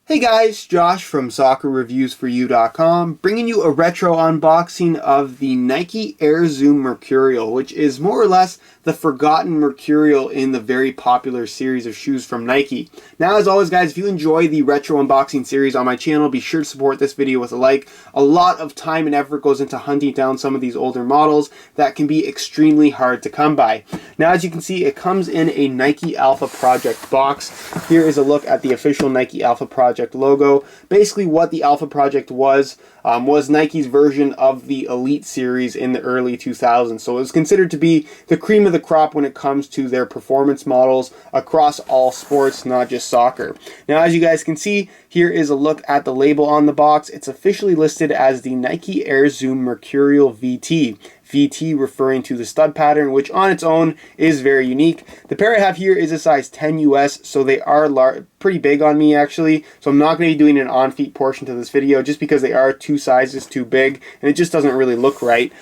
Hey guys, Josh from SoccerReviewsForYou.com, bringing you a retro unboxing of the Nike Air Zoom Mercurial, which is more or less the forgotten Mercurial in the very popular series of shoes from Nike. Now, as always guys, if you enjoy the retro unboxing series on my channel, be sure to support this video with a like. A lot of time and effort goes into hunting down some of these older models that can be extremely hard to come by. Now, as you can see, it comes in a Nike Alpha Project box. Here is a look at the official Nike Alpha Project logo. Basically what the Alpha Project was Nike's version of the Elite series in the early 2000s. So it was considered to be the cream of the crop when it comes to their performance models across all sports, not just soccer. Now, as you guys can see, here is a look at the label on the box. It's officially listed as the Nike Air Zoom Mercurial VT. VT referring to the stud pattern, which on its own is very unique. The pair I have here is a size 10 US, so they are pretty big on me actually. So I'm not going to be doing an on-feet portion to this video just because they are two sizes too big and it just doesn't really look right.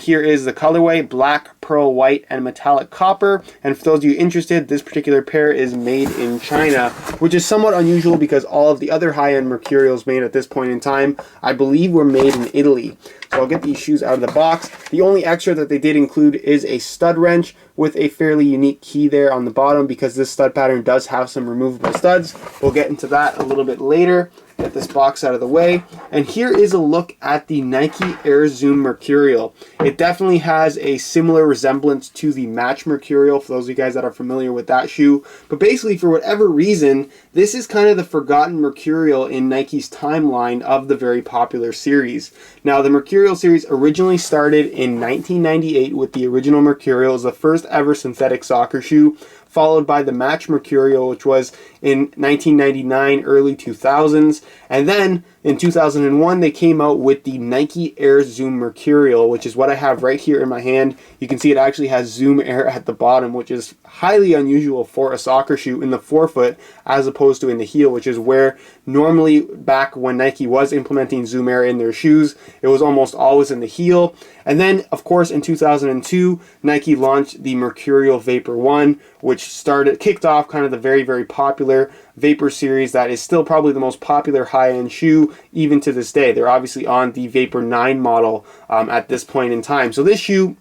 Here is the colorway: black, pearl white, and metallic copper. And for those of you interested, this particular pair is made in China, which is somewhat unusual because all of the other high-end Mercurials made at this point in time, I believe, were made in Italy. So I'll get these shoes out of the box. The only extra that they did include is a stud wrench with a fairly unique key there on the bottom because this stud pattern does have some removable studs. We'll get into that a little bit later. Get this box out of the way. And here is a look at the Nike Air Zoom Mercurial. It definitely has a similar resemblance to the Match Mercurial, for those of you guys that are familiar with that shoe. But basically, for whatever reason, this is kind of the forgotten Mercurial in Nike's timeline of the very popular series. Now, the Mercurial series originally started in 1998 with the original Mercurial. It was the first ever synthetic soccer shoe, followed by the Match Mercurial, which was in 1999, early 2000s. And then in 2001, they came out with the Nike Air Zoom Mercurial, which is what I have right here in my hand. You can see it actually has Zoom Air at the bottom, which is highly unusual for a soccer shoe in the forefoot as opposed to in the heel, which is where normally back when Nike was implementing Zoom Air in their shoes, it was almost always in the heel. And then, of course, in 2002, Nike launched the Mercurial Vapor 1, which kicked off kind of the very, very popular Vapor series that is still probably the most popular high-end shoe even to this day. They're obviously on the Vapor 9 model at this point in time. So this shoe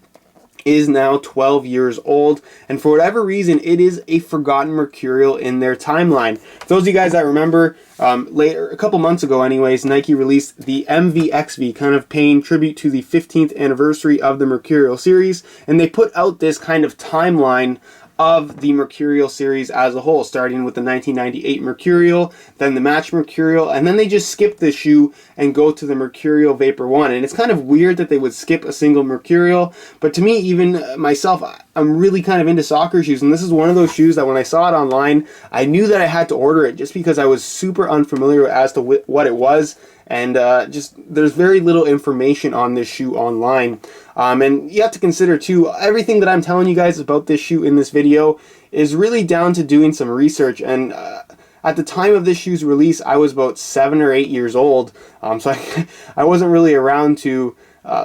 is now 12 years old, and for whatever reason, it is a forgotten Mercurial in their timeline. For those of you guys that remember, a couple months ago anyways, Nike released the MVXV, kind of paying tribute to the 15th anniversary of the Mercurial series, and they put out this kind of timeline of the Mercurial series as a whole, starting with the 1998 Mercurial, then the Match Mercurial, and then they just skip the shoe and go to the Mercurial Vapor 1. And it's kind of weird that they would skip a single Mercurial, but to me, even myself, I'm really kind of into soccer shoes, and this is one of those shoes that when I saw it online, I knew that I had to order it just because I was super unfamiliar as to what it was. And just there's very little information on this shoe online. And you have to consider too, everything that I'm telling you guys about this shoe in this video is really down to doing some research. And at the time of this shoe's release, I was about 7 or 8 years old. So I wasn't really around to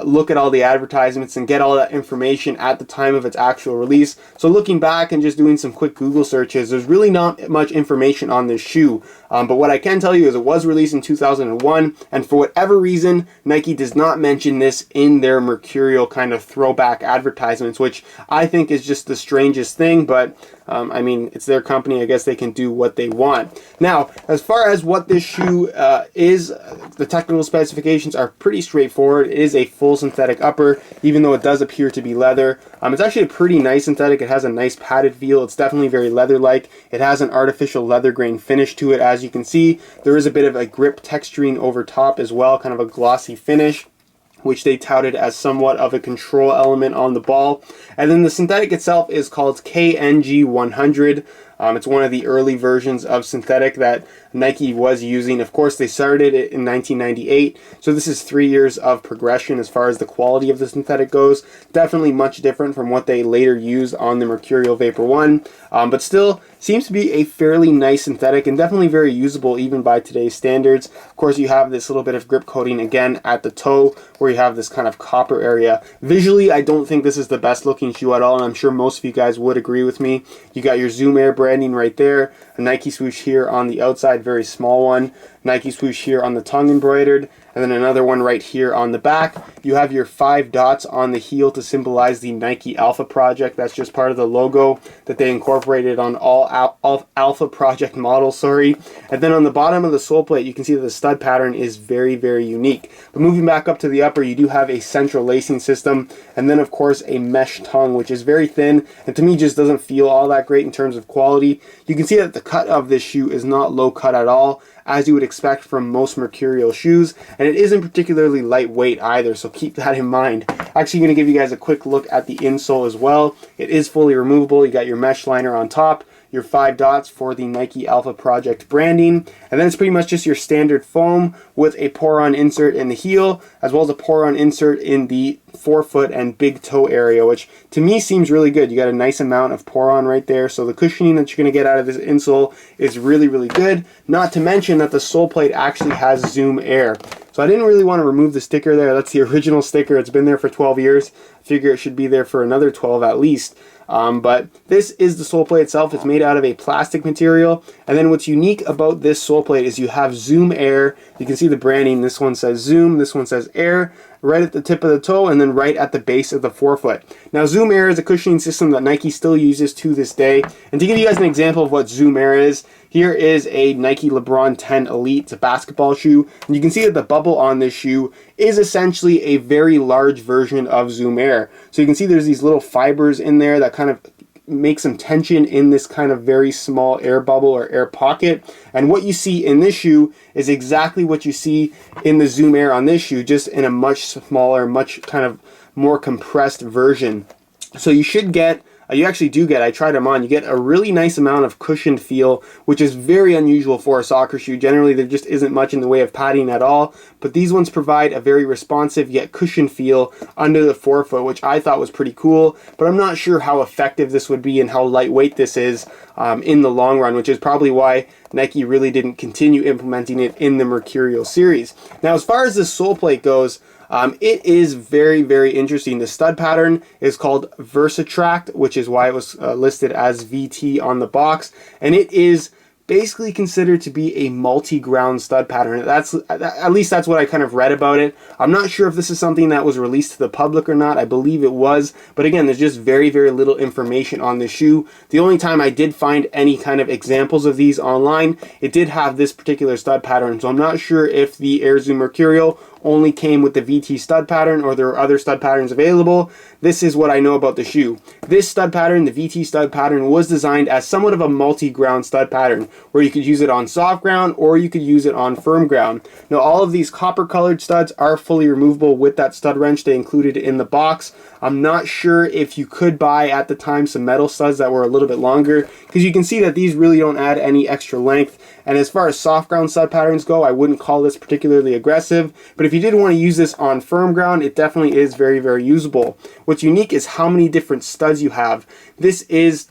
look at all the advertisements and get all that information at the time of its actual release. So looking back and just doing some quick Google searches, there's really not much information on this shoe. But what I can tell you is it was released in 2001, and for whatever reason, Nike does not mention this in their Mercurial kind of throwback advertisements, which I think is just the strangest thing, but I mean, it's their company. I guess they can do what they want. Now, as far as what this shoe is, the technical specifications are pretty straightforward. It is a full synthetic upper, even though it does appear to be leather. It's actually a pretty nice synthetic. It has a nice padded feel. It's definitely very leather-like. It has an artificial leather grain finish to it. As you can see, there is a bit of a grip texturing over top as well, kind of a glossy finish, which they touted as somewhat of a control element on the ball. And then the synthetic itself is called KNG 100. It's one of the early versions of synthetic that Nike was using. Of course, they started it in 1998, so this is 3 years of progression as far as the quality of the synthetic goes. Definitely much different from what they later used on the Mercurial Vapor 1, but still seems to be a fairly nice synthetic and definitely very usable even by today's standards. Of course, you have this little bit of grip coating again at the toe where you have this kind of copper area. Visually, I don't think this is the best looking shoe at all, and I'm sure most of you guys would agree with me. You got your Zoom Air branding right there. A Nike swoosh here on the outside, very small one. Nike swoosh here on the tongue embroidered, and then another one right here on the back. You have your 5 dots on the heel to symbolize the Nike Alpha Project. That's just part of the logo that they incorporated on all Alpha Project models, sorry. And then on the bottom of the sole plate, you can see that the stud pattern is very, very unique. But moving back up to the upper, you do have a central lacing system, and then of course a mesh tongue, which is very thin, and to me just doesn't feel all that great in terms of quality. You can see that the cut of this shoe is not low cut at all, as you would expect from most Mercurial shoes, and it isn't particularly lightweight either, so keep that in mind. Actually, going to give you guys a quick look at the insole as well. It is fully removable. You got your mesh liner on top, your 5 dots for the Nike Alpha Project branding, and then it's pretty much just your standard foam with a pour-on insert in the heel, as well as a pour-on insert in the forefoot and big toe area, which to me seems really good. You got a nice amount of pour-on right there, so the cushioning that you're going to get out of this insole is really, really good. Not to mention that the sole plate actually has Zoom Air. So I didn't really want to remove the sticker there. That's the original sticker. It's been there for 12 years. I figure it should be there for another 12 at least. But this is the sole plate itself. It's made out of a plastic material. And then what's unique about this sole plate is you have Zoom Air. You can see the branding. This one says Zoom, this one says Air, right at the tip of the toe and then right at the base of the forefoot. Now Zoom Air is a cushioning system that Nike still uses to this day. And to give you guys an example of what Zoom Air is, here is a Nike LeBron 10 Elite. It's a basketball shoe. And you can see that the bubble on this shoe is essentially a very large version of Zoom Air. So you can see there's these little fibers in there that kind of make some tension in this kind of very small air bubble or air pocket. And what you see in this shoe is exactly what you see in the Zoom Air on this shoe, just in a much smaller, much kind of more compressed version. So you should get, you actually do get, I tried them on, you get a really nice amount of cushioned feel, which is very unusual for a soccer shoe. Generally, there just isn't much in the way of padding at all, but these ones provide a very responsive yet cushioned feel under the forefoot, which I thought was pretty cool, but I'm not sure how effective this would be and how lightweight this is in the long run, which is probably why Nike really didn't continue implementing it in the Mercurial series. Now, as far as the sole plate goes, it is very, very interesting. The stud pattern is called Versatract, which is why it was listed as VT on the box, and it is basically considered to be a multi-ground stud pattern. That's at least that's what I kind of read about it. I'm not sure if this is something that was released to the public or not. I believe it was, but again, there's just very, very little information on the shoe. The only time I did find any kind of examples of these online, it did have this particular stud pattern, so I'm not sure if the Air Zoom Mercurial only came with the VT stud pattern or there are other stud patterns available. This is what I know about the shoe. This stud pattern, the VT stud pattern, was designed as somewhat of a multi-ground stud pattern where you could use it on soft ground or you could use it on firm ground. Now all of these copper colored studs are fully removable with that stud wrench they included in the box. I'm not sure if you could buy at the time some metal studs that were a little bit longer, because you can see that these really don't add any extra length. And as far as soft ground stud patterns go, I wouldn't call this particularly aggressive, but if you did want to use this on firm ground, it definitely is very, very usable. What's unique is how many different studs you have. This is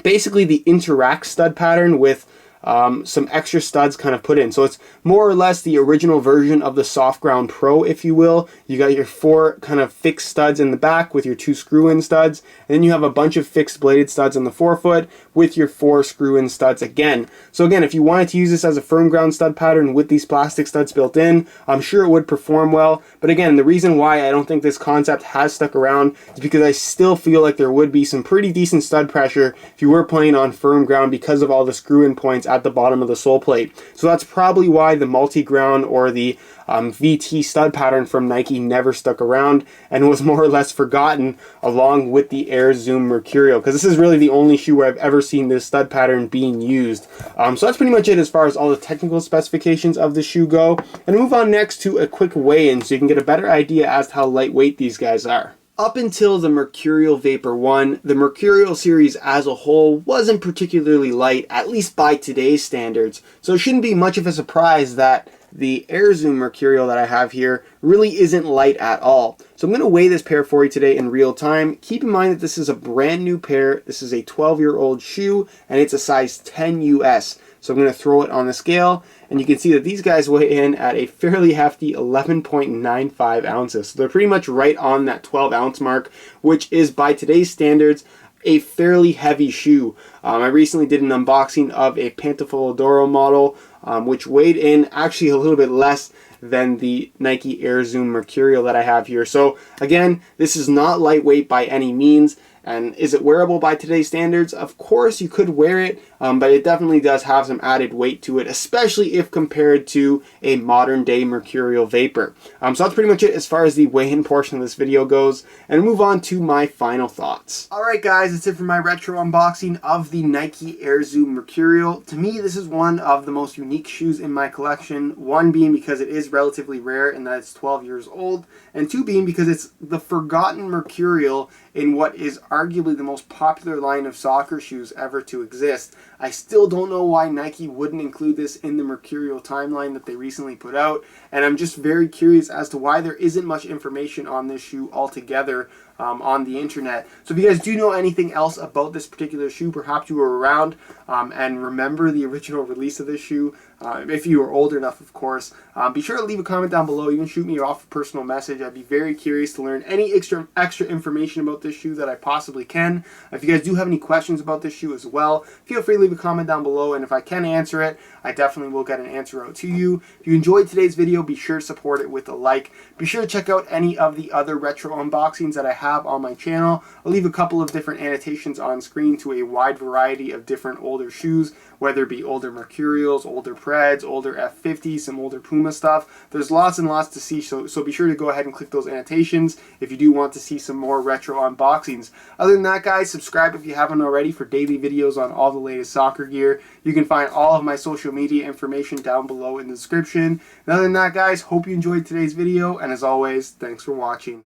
basically the Interact stud pattern with some extra studs kind of put in. So it's more or less the original version of the Soft Ground Pro, if you will. You got your 4 kind of fixed studs in the back with your 2 screw-in studs, and then you have a bunch of fixed bladed studs on the forefoot with your 4 screw-in studs again. So again, if you wanted to use this as a firm ground stud pattern with these plastic studs built in, I'm sure it would perform well. But again, the reason why I don't think this concept has stuck around is because I still feel like there would be some pretty decent stud pressure if you were playing on firm ground because of all the screw-in points at the bottom of the sole plate. So that's probably why the multi-ground or the VT stud pattern from Nike never stuck around and was more or less forgotten along with the Air Zoom Mercurial, because this is really the only shoe where I've ever seen this stud pattern being used. So that's pretty much it as far as all the technical specifications of the shoe go. And move on next to a quick weigh-in so you can get a better idea as to how lightweight these guys are. Up until the Mercurial Vapor 1, the Mercurial series as a whole wasn't particularly light, at least by today's standards. So it shouldn't be much of a surprise that the Air Zoom Mercurial that I have here really isn't light at all. So I'm going to weigh this pair for you today in real time. Keep in mind that this is a brand new pair. This is a 12-year-old shoe and it's a size 10 US. So I'm going to throw it on the scale, and you can see that these guys weigh in at a fairly hefty 11.95 ounces. So they're pretty much right on that 12-ounce mark, which is by today's standards a fairly heavy shoe. I recently did an unboxing of a Pantofolodoro model, which weighed in actually a little bit less than the Nike Air Zoom Mercurial that I have here. So again, this is not lightweight by any means. And is it wearable by today's standards? Of course, you could wear it, but it definitely does have some added weight to it, especially if compared to a modern day Mercurial Vapor. So that's pretty much it as far as the weigh-in portion of this video goes, and move on to my final thoughts. Alright guys, that's it for my retro unboxing of the Nike Air Zoom Mercurial. To me, this is one of the most unique shoes in my collection, one being because it is relatively rare and that it's 12 years old, and two being because it's the forgotten Mercurial in what is arguably the most popular line of soccer shoes ever to exist. I still don't know why Nike wouldn't include this in the Mercurial timeline that they recently put out, and I'm just very curious as to why there isn't much information on this shoe altogether on the internet. So if you guys do know anything else about this particular shoe, perhaps you were around and remember the original release of this shoe, if you were old enough of course, be sure to leave a comment down below. You can shoot me off a personal message. I'd be very curious to learn any extra information about this shoe that I possibly can. If you guys do have any questions about this shoe as well, feel free to leave a comment down below, and if I can answer it, I definitely will get an answer out to you. If you enjoyed today's video, be sure to support it with a like. Be sure to check out any of the other retro unboxings that I have on my channel. I'll leave a couple of different annotations on screen to a wide variety of different older shoes, whether it be older Mercurials, older Preds, older F50s, some older Puma stuff. There's lots and lots to see, so be sure to go ahead and click those annotations if you do want to see some more retro unboxings. Other than that guys, subscribe if you haven't already for daily videos on all the latest soccer gear. You can find all of my social media information down below in the description. And other than that guys, hope you enjoyed today's video, and as always, thanks for watching.